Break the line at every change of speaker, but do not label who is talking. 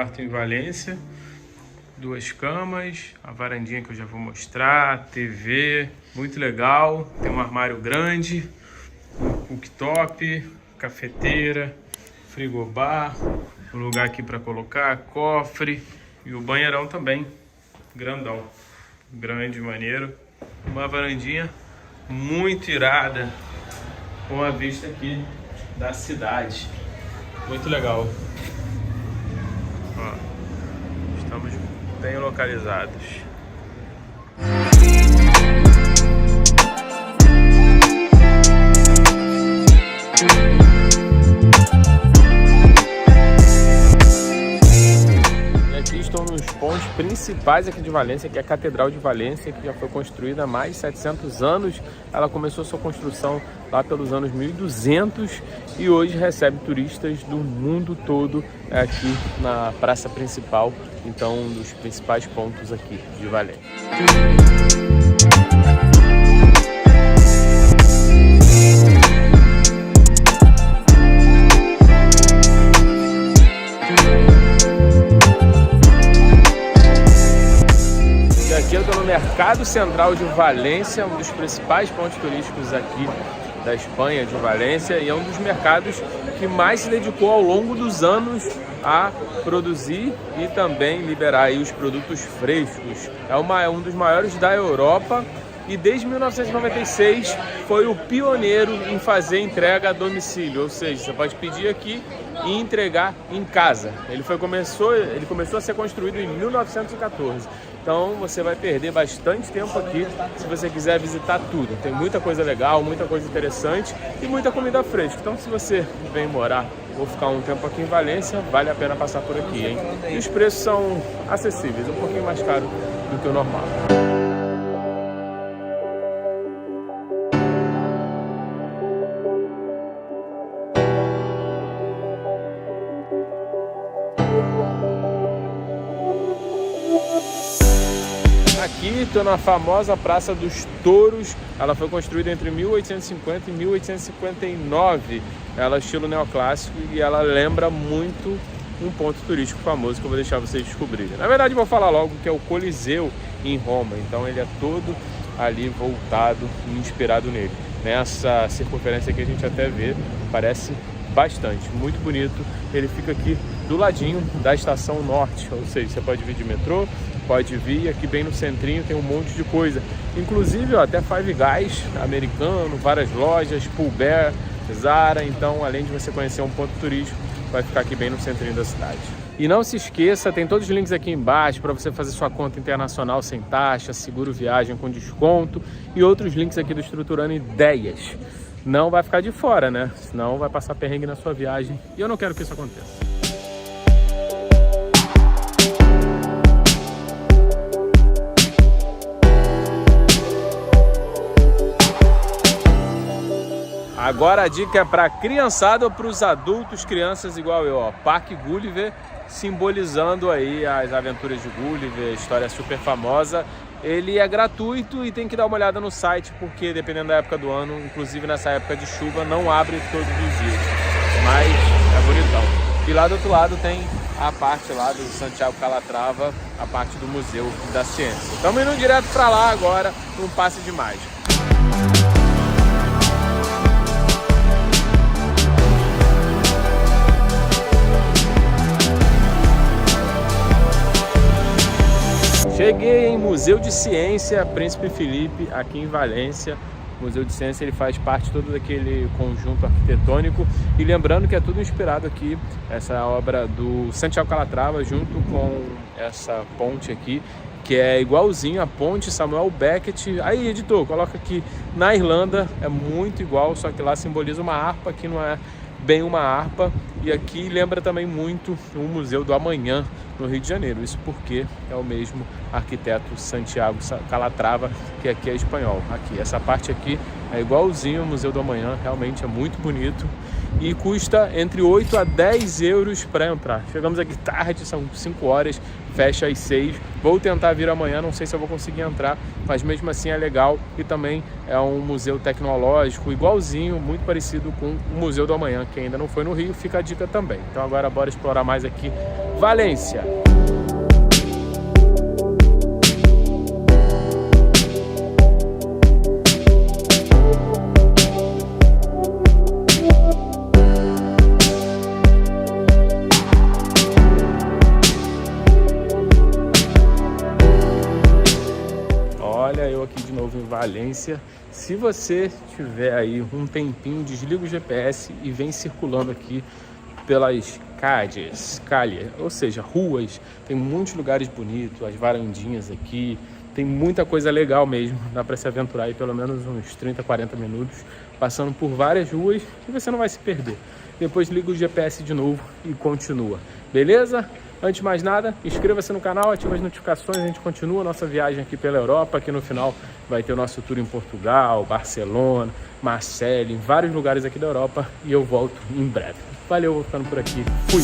quarto em Valência, 2 camas, a varandinha que eu já vou mostrar, TV, muito legal, tem um armário grande, um cooktop, cafeteira, frigobar, um lugar aqui para colocar, cofre e o banheirão também, grandão, grande, maneiro, uma varandinha muito irada, com a vista aqui da cidade, muito legal. Ó, estamos bem localizados. Estou nos pontos principais aqui de Valência, que é a Catedral de Valência, que já foi construída há mais de 700 anos. Ela começou sua construção lá pelos anos 1200 e hoje recebe turistas do mundo todo aqui na praça principal, então um dos principais pontos aqui de Valência. Aqui eu estou no Mercado Central de Valência, um dos principais pontos turísticos aqui da Espanha, de Valência, e é um dos mercados que mais se dedicou ao longo dos anos a produzir e também liberar aí os produtos frescos. É um dos maiores da Europa e desde 1996 foi o pioneiro em fazer entrega a domicílio, ou seja, você pode pedir aqui e entregar em casa. Ele começou a ser construído em 1914. Então você vai perder bastante tempo aqui se você quiser visitar tudo. Tem muita coisa legal, muita coisa interessante e muita comida fresca. Então se você vem morar ou ficar um tempo aqui em Valência, vale a pena passar por aqui, hein? E os preços são acessíveis, um pouquinho mais caro do que o normal. Aqui estou na famosa Praça dos Touros. Ela foi construída entre 1850 e 1859. Ela é estilo neoclássico e ela lembra muito um ponto turístico famoso que eu vou deixar vocês descobrirem. Na verdade, vou falar logo que é o Coliseu em Roma. Então ele é todo ali voltado e inspirado nele. Nessa circunferência que a gente até vê, parece bastante, muito bonito. Ele fica aqui do ladinho da Estação Norte, ou seja, você pode vir de metrô, pode vir aqui bem no centrinho, tem um monte de coisa, inclusive ó, até Five Guys americano, várias lojas, Pull Bear, Zara. Então além de você conhecer um ponto turístico, vai ficar aqui bem no centrinho da cidade. E não se esqueça, tem todos os links aqui embaixo para você fazer sua conta internacional sem taxa, seguro viagem com desconto e outros links aqui do Estruturando Ideias. Não vai ficar de fora, né? Senão vai passar perrengue na sua viagem e eu não quero que isso aconteça. Agora a dica é para a criançada ou para os adultos, crianças igual eu, ó. Parque Gulliver, simbolizando aí as aventuras de Gulliver, história super famosa. Ele é gratuito e tem que dar uma olhada no site, porque dependendo da época do ano, inclusive nessa época de chuva, não abre todos os dias. Mas é bonitão. E lá do outro lado tem a parte lá do Santiago Calatrava, a parte do Museu da Ciência. Estamos indo direto para lá agora, num passe de mágica. Cheguei em Museu de Ciência Príncipe Felipe, aqui em Valência. O Museu de Ciência ele faz parte todo daquele conjunto arquitetônico. E lembrando que é tudo inspirado aqui, essa obra do Santiago Calatrava, junto com essa ponte aqui, que é igualzinho a ponte Samuel Beckett. Aí, editor, coloca aqui na Irlanda, é muito igual, só que lá simboliza uma harpa, aqui não é bem uma harpa. E aqui lembra também muito o Museu do Amanhã, no Rio de Janeiro. Isso porque é o mesmo arquiteto Santiago Calatrava, que aqui é espanhol. Aqui, essa parte aqui é igualzinho ao Museu do Amanhã, realmente é muito bonito. e custa entre 8 a 10 euros para entrar. Chegamos aqui tarde, são 5 horas, fecha às 6. Vou tentar vir amanhã, não sei se eu vou conseguir entrar, mas mesmo assim é legal e também é um museu tecnológico igualzinho, muito parecido com o Museu do Amanhã. Quem ainda não foi no Rio, fica a dica também. Então agora bora explorar mais aqui Valência. Olha eu aqui de novo em Valência. Se você tiver aí um tempinho, desliga o GPS e vem circulando aqui pelas calles, ou seja, ruas. Tem muitos lugares bonitos, as varandinhas aqui, tem muita coisa legal mesmo. Dá para se aventurar aí pelo menos uns 30, 40 minutos, passando por várias ruas e você não vai se perder. Depois liga o GPS de novo e continua, beleza? Antes de mais nada, inscreva-se no canal, ative as notificações, a gente continua a nossa viagem aqui pela Europa. Aqui no final vai ter o nosso tour em Portugal, Barcelona, Marselha, em vários lugares aqui da Europa, e eu volto em breve. Valeu, vou ficando por aqui. Fui!